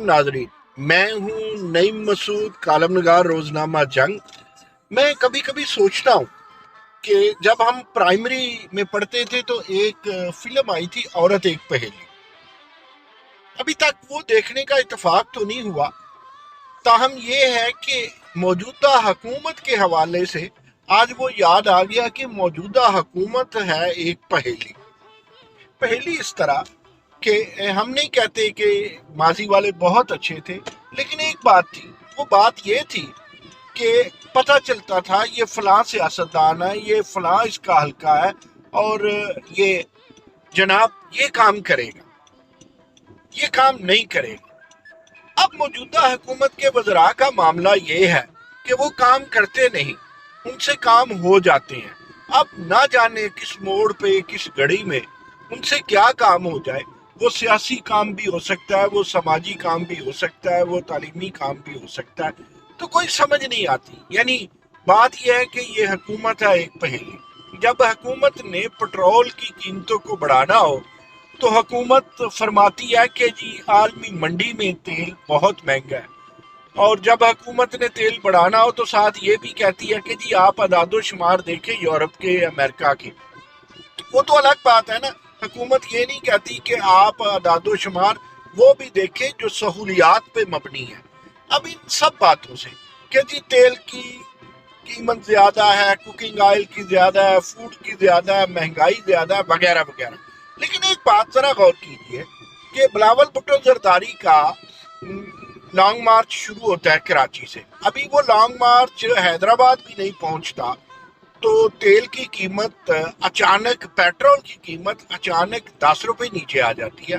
ناظرین، میں ہوں نعیم مسعود، کالم نگار روزنامہ جنگ۔ میں کبھی کبھی سوچتا ہوں کہ جب ہم پرائمری میں پڑھتے تھے تو ایک فلم آئی تھی عورت ایک پہیلی۔ ابھی تک وہ دیکھنے کا اتفاق تو نہیں ہوا، تاہم یہ ہے کہ موجودہ حکومت کے حوالے سے آج وہ یاد آ گیا کہ موجودہ حکومت ہے ایک پہیلی۔ پہیلی اس طرح کہ ہم نہیں کہتے کہ ماضی والے بہت اچھے تھے، لیکن ایک بات تھی، وہ بات یہ تھی کہ پتہ چلتا تھا یہ فلاں سیاستدان ہے، یہ فلاں اس کا حلقہ ہے، اور یہ جناب یہ کام کرے گا، یہ کام نہیں کرے گا۔ اب موجودہ حکومت کے وزراء کا معاملہ یہ ہے کہ وہ کام کرتے نہیں، ان سے کام ہو جاتے ہیں۔ اب نہ جانے کس موڑ پہ، کس گھڑی میں ان سے کیا کام ہو جائے۔ وہ سیاسی کام بھی ہو سکتا ہے، وہ سماجی کام بھی ہو سکتا ہے، وہ تعلیمی کام بھی ہو سکتا ہے، تو کوئی سمجھ نہیں آتی۔ یعنی بات یہ ہے کہ یہ حکومت ہے ایک پہیلی۔ جب حکومت نے پٹرول کی قیمتوں کو بڑھانا ہو تو حکومت فرماتی ہے کہ جی عالمی منڈی میں تیل بہت مہنگا ہے، اور جب حکومت نے تیل بڑھانا ہو تو ساتھ یہ بھی کہتی ہے کہ جی آپ اعداد و شمار دیکھیں یورپ کے، امریکہ کے۔ وہ تو الگ بات ہے نا، حکومت یہ نہیں کہتی کہ آپ اعداد و شمار وہ بھی دیکھیں جو سہولیات پہ مبنی ہے۔ اب ان سب باتوں سے کہ جی تیل کی قیمت زیادہ ہے، کوکنگ آئل کی زیادہ ہے، فوڈ کی زیادہ ہے، مہنگائی زیادہ ہے، وغیرہ وغیرہ۔ لیکن ایک بات ذرا غور کیجئے کہ بلاول بھٹو زرداری کا لانگ مارچ شروع ہوتا ہے کراچی سے، ابھی وہ لانگ مارچ حیدرآباد بھی نہیں پہنچتا تو تیل کی قیمت اچانک، پیٹرول کی قیمت اچانک 10 روپے نیچے آ جاتی ہے،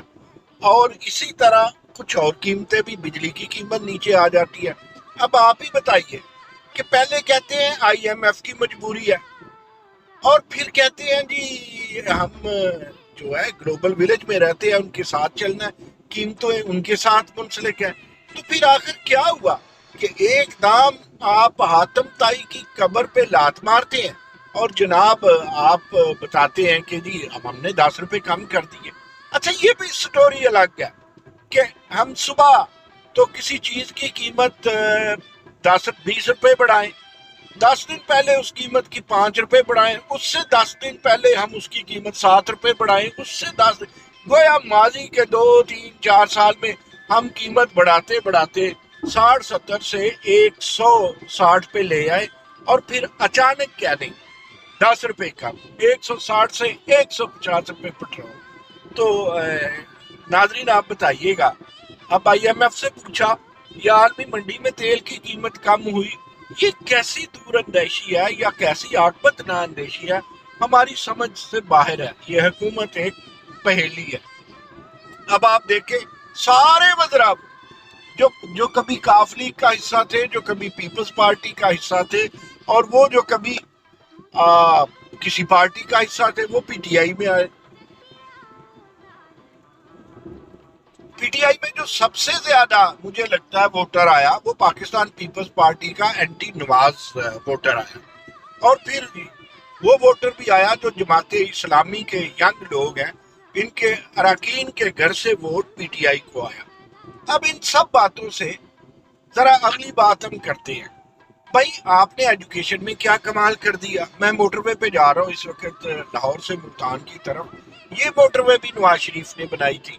اور اسی طرح کچھ اور قیمتیں بھی، بجلی کی قیمت نیچے آ جاتی ہے۔ اب آپ ہی بتائیے کہ پہلے کہتے ہیں آئی ایم ایف کی مجبوری ہے، اور پھر کہتے ہیں جی ہم جو ہے گلوبل ویلیج میں رہتے ہیں، ان کے ساتھ چلنا ہے، قیمتیں ان کے ساتھ منسلک ہیں۔ تو پھر آخر کیا ہوا کہ ایک دام آپ حاتم طائی کی قبر پہ لات مارتے ہیں، اور جناب آپ بتاتے ہیں کہ جی اب ہم نے 10 روپے کم کر دیے۔ اچھا یہ بھی سٹوری الگ ہے کہ ہم صبح تو کسی چیز کی قیمت 10-20 روپے بڑھائیں، 10 دن پہلے اس قیمت کی 5 روپے بڑھائیں، اس سے 10 دن پہلے ہم اس کی قیمت 7 روپے بڑھائیں، اس سے 10 گویا ماضی کے 2-3-4 سال میں ہم قیمت بڑھاتے بڑھاتے 60-70 سے 160 پہ لے آئے، اور پھر اچانک کیا نہیں 10 روپے کم، 160 سے 150 روپے پٹرول۔ تو ناظرین آپ بتائیے گا، اب آئی ایم ایف سے پوچھا یا عالمی منڈی میں تیل کی قیمت کم ہوئی، یہ کیسی دور اندیشی ہے یا کیسی عاقبت نہ اندیشی ہے، ہماری سمجھ سے باہر ہے۔ یہ حکومت ایک پہیلی ہے۔ اب آپ دیکھیں سارے وزراء جو کبھی کاف لیگ کا حصہ تھے، جو کبھی پیپلز پارٹی کا حصہ تھے، اور وہ جو کبھی کسی پارٹی کا حصہ تھے، وہ پی ٹی آئی میں آئے۔ پی ٹی آئی میں جو سب سے زیادہ مجھے لگتا ہے ووٹر آیا، وہ پاکستان پیپلز پارٹی کا اینٹی نواز ووٹر آیا، اور پھر وہ ووٹر بھی آیا جو جماعت اسلامی کے ینگ لوگ ہیں، ان کے اراکین کے گھر سے ووٹ پی ٹی آئی کو آیا۔ اب ان سب باتوں سے ذرا اگلی بات ہم کرتے ہیں، بھائی آپ نے ایجوکیشن میں کیا کمال کر دیا۔ میں موٹر وے پہ جا رہا ہوں اس وقت لاہور سے ملتان کی طرف، یہ موٹر وے بھی نواز شریف نے بنائی تھی،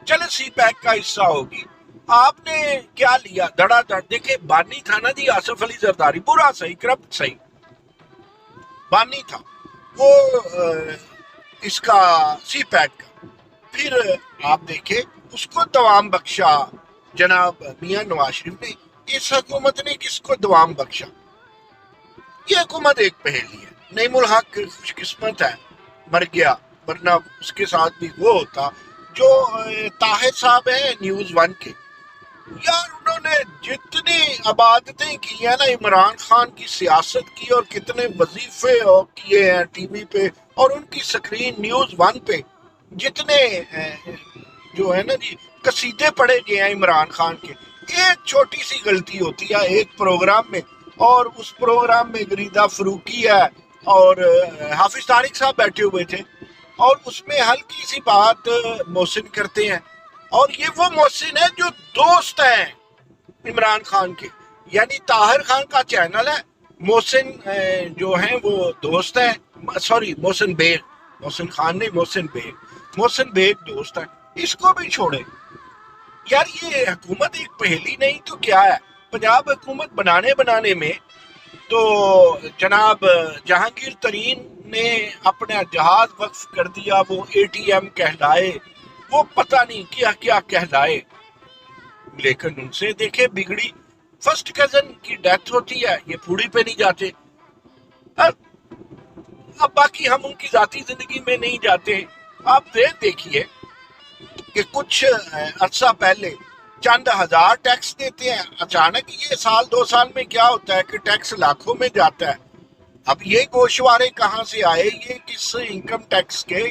چلے سی پیک کا حصہ ہوگی۔ آپ نے کیا لیا دھڑا دھڑ، دیکھیں بانی تھا نا جی آصف علی زرداری، برا صحیح کرپٹ صحیح، بانی تھا وہ اس کا سی پیک کا۔ پھر آپ دیکھیں اس کو دوام بخشا جناب میاں نواز شریف نے، اس حکومت نے کس کو دوام بخشا؟ یہ حکومت ایک پہیلی ہے۔ نعیم الحق خوش قسمت ہے، مر گیا، ورنہ اس کے ساتھ بھی وہ ہوتا۔ جو طاہر صاحب ہیں نیوز ون کے، یار انہوں نے جتنی عبادتیں کی ہیں نا عمران خان کی سیاست کی، اور کتنے وظیفے کیے ہیں ٹی وی پہ، اور ان کی سکرین نیوز ون پہ جتنے جو ہے نا جی قصیدے پڑھے گئے ہیں عمران خان کے، ایک چھوٹی سی غلطی ہوتی ہے ایک پروگرام میں، اور اس پروگرام میں گریدہ فروقی ہے اور حافظ طارق صاحب بیٹھے ہوئے تھے، اور اس میں ہلکی سی بات محسن کرتے ہیں اور یہ وہ محسن ہے جو دوست ہیں عمران خان کے، یعنی طاہر خان کا چینل ہے، محسن جو ہیں وہ دوست ہیں، سوری محسن بیگ، محسن خان نہیں، محسن بیگ دوست ہے، اس کو بھی چھوڑے یار۔ یہ حکومت ایک پہلی نہیں تو کیا ہے؟ پنجاب حکومت بنانے میں تو جناب جہانگیر ترین نے اپنا جہاز وقف کر دیا، وہ اے ٹی ایم کہلائے، وہ پتہ نہیں کیا کیا کہلائے، لیکن ان سے دیکھے بگڑی فرسٹ کزن کی ڈیتھ ہوتی ہے، یہ پھوڑی پہ نہیں جاتے۔ اب باقی ہم ان کی ذاتی زندگی میں نہیں جاتے۔ آپ دیکھیے کہ کچھ عرصہ پہلے چند ہزار ٹیکس دیتے ہیں، اچانک یہ سال 2 سال میں کیا ہوتا ہے کہ ٹیکس لاکھوں میں جاتا ہے۔ اب یہ گوشوارے کہاں سے آئے؟ یہ کس انکم ٹیکس کے،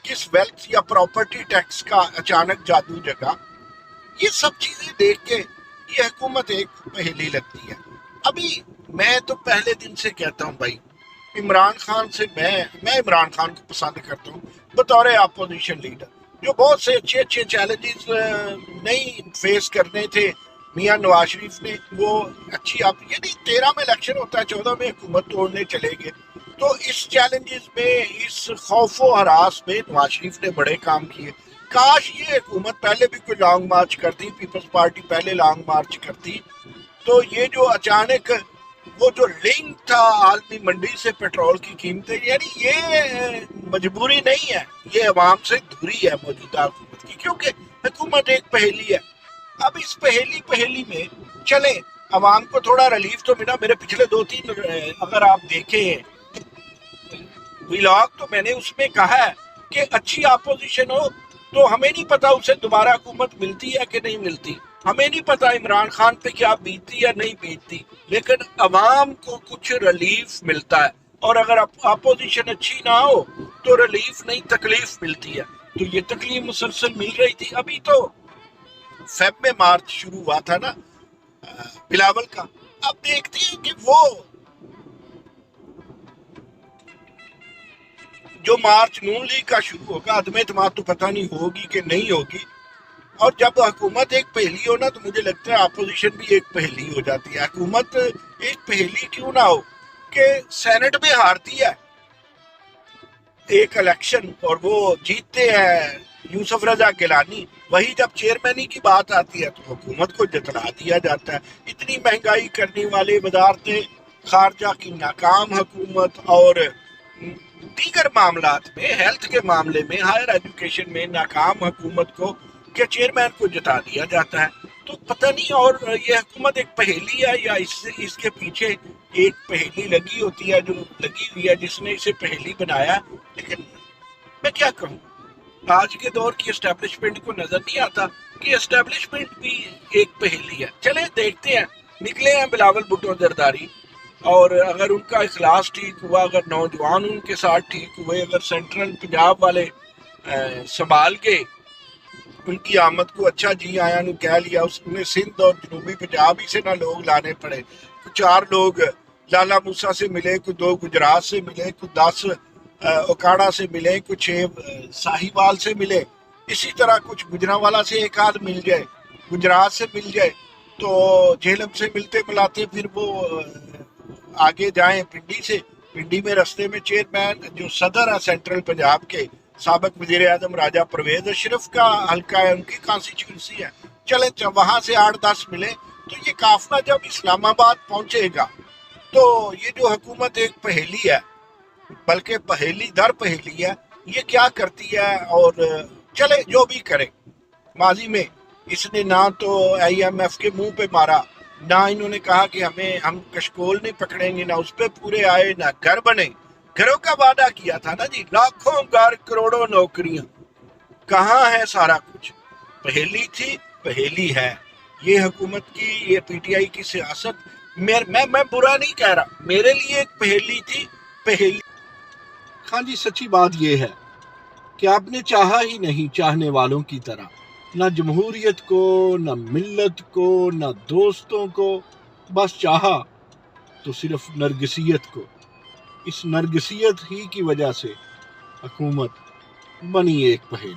کس ویلتھ یا پراپرٹی ٹیکس کا اچانک جادو جگہ؟ یہ سب چیزیں دیکھ کے یہ حکومت ایک پہلی لگتی ہے۔ ابھی میں تو پہلے دن سے کہتا ہوں بھائی، عمران خان سے میں عمران خان کو پسند کرتا ہوں بطور اپوزیشن لیڈر، جو بہت سے اچھے چیلنجز نہیں فیس کرنے تھے میاں نواز شریف نے، وہ اچھی یعنی 13 میں الیکشن ہوتا ہے، 14 میں حکومت توڑنے چلے گئے، تو اس چیلنجز میں، اس خوف و ہراس میں نواز شریف نے بڑے کام کیے۔ کاش یہ حکومت پہلے بھی کوئی لانگ مارچ کرتی، پیپلز پارٹی پہلے لانگ مارچ کرتی، تو یہ جو اچانک وہ جو لنک تھا عالمی منڈی سے پیٹرول کی قیمتیں، یعنی یہ مجبوری نہیں ہے، یہ عوام سے دوری ہے موجودہ حکومت کی، کیونکہ حکومت ایک پہلی ہے۔ اب اس پہلی میں چلیں عوام کو تھوڑا ریلیف تو ملا۔ میرے پچھلے 2-3 اگر آپ دیکھیں ویلاگ تو میں نے اس میں کہا ہے کہ اچھی اپوزیشن ہو تو ہمیں نہیں پتا اسے دوبارہ حکومت ملتی ہے کہ نہیں ملتی، ہمیں نہیں پتا عمران خان پہ کیا بیتتی یا نہیں بیتتی، لیکن عوام کو کچھ ریلیف ملتا ہے، اور اگر اپوزیشن اچھی نہ ہو تو ریلیف نہیں، تکلیف ملتی ہے، تو یہ تکلیف مسلسل مل رہی تھی۔ ابھی تو فیب میں مارچ شروع ہوا تھا نا بلاول کا، اب دیکھتے ہیں کہ وہ جو مارچ نون لیگ کا شروع ہوگا، عدم اعتماد تو پتہ نہیں ہوگی کہ نہیں ہوگی، اور جب حکومت ایک پہلی ہو نا تو مجھے لگتا ہے اپوزیشن بھی ایک پہلی ہو جاتی ہے۔ حکومت ایک پہلی کیوں نہ ہو کہ سینٹ میں ہارتی ہے ایک الیکشن اور وہ جیتتے ہیں یوسف رضا گیلانی، وہی جب چیئرمینی کی بات آتی ہے تو حکومت کو جتلا دیا جاتا ہے۔ اتنی مہنگائی کرنے والے وزارت خارجہ کی ناکام حکومت، اور دیگر معاملات میں، ہیلتھ کے معاملے میں، ہائر ایجوکیشن میں ناکام حکومت کو کہ چیئرمین کو جتا دیا جاتا ہے، تو پتہ نہیں۔ اور یہ حکومت ایک پہیلی ہے یا اس کے پیچھے ایک پہیلی لگی ہوتی ہے جو لگی ہوئی ہے جس نے اسے پہیلی بنایا، لیکن میں کیا کہوں، آج کے دور کی اسٹیبلشمنٹ کو نظر نہیں آتا کہ اسٹیبلشمنٹ بھی ایک پہیلی ہے۔ چلیں دیکھتے ہیں، نکلے ہیں بلاول بھٹو زرداری، اور اگر ان کا اخلاص ٹھیک ہوا، اگر نوجوان ان کے ساتھ ٹھیک ہوئے، اگر سینٹرل پنجاب والے سنبھال کے ان کی آمد کو اچھا جی آیا نو کہہ لیا، اس نے سندھ اور جنوبی پنجاب ہی سے نہ لوگ لانے پڑے، کچھ 4 لوگ لالا موسیٰ سے ملے، کچھ 2 گجرات سے ملے، کچھ 10 اوکاڑا سے ملے، کچھ 6 ساہیوال سے ملے، اسی طرح کچھ گجرانوالا سے ایک آدھ مل جائے، گجرات سے مل جائے، تو جہلم سے ملتے ملاتے پھر وہ آگے جائیں پنڈی سے، پنڈی میں رستے میں چیئرمین جو صدر ہے سینٹرل پنجاب کے، سابق وزیر اعظم راجہ پرویز اشرف کا حلقہ ہے، ان کی کانسٹیچوئنسی ہے، چلیں وہاں سے 8-10 ملے، تو یہ قافلہ جب اسلام آباد پہنچے گا تو یہ جو حکومت ایک پہیلی ہے، بلکہ پہیلی در پہیلی ہے، یہ کیا کرتی ہے، اور چلے جو بھی کرے، ماضی میں اس نے نہ تو آئی ایم ایف کے منہ پہ مارا، نہ انہوں نے کہا کہ ہم کشکول نہیں پکڑیں گے، نہ اس پہ پورے آئے، نہ گھر بنے، گھروں کا وعدہ کیا تھا نا جی، لاکھوں گھر، کروڑوں نوکریاں، کہاں ہے سارا کچھ؟ پہیلی تھی، پہیلی ہے یہ حکومت کی، یہ پی ٹی آئی کی سیاست۔ میں برا نہیں کہہ رہا، میرے لیے ایک پہیلی تھی، پہیلی۔ ہاں جی، سچی بات یہ ہے کہ آپ نے چاہا ہی نہیں چاہنے والوں کی طرح، نہ جمہوریت کو، نہ ملت کو، نہ دوستوں کو، بس چاہا تو صرف نرگسیت کو۔ اس نرگسیت ہی کی وجہ سے حکومت بنی ایک پہیلی۔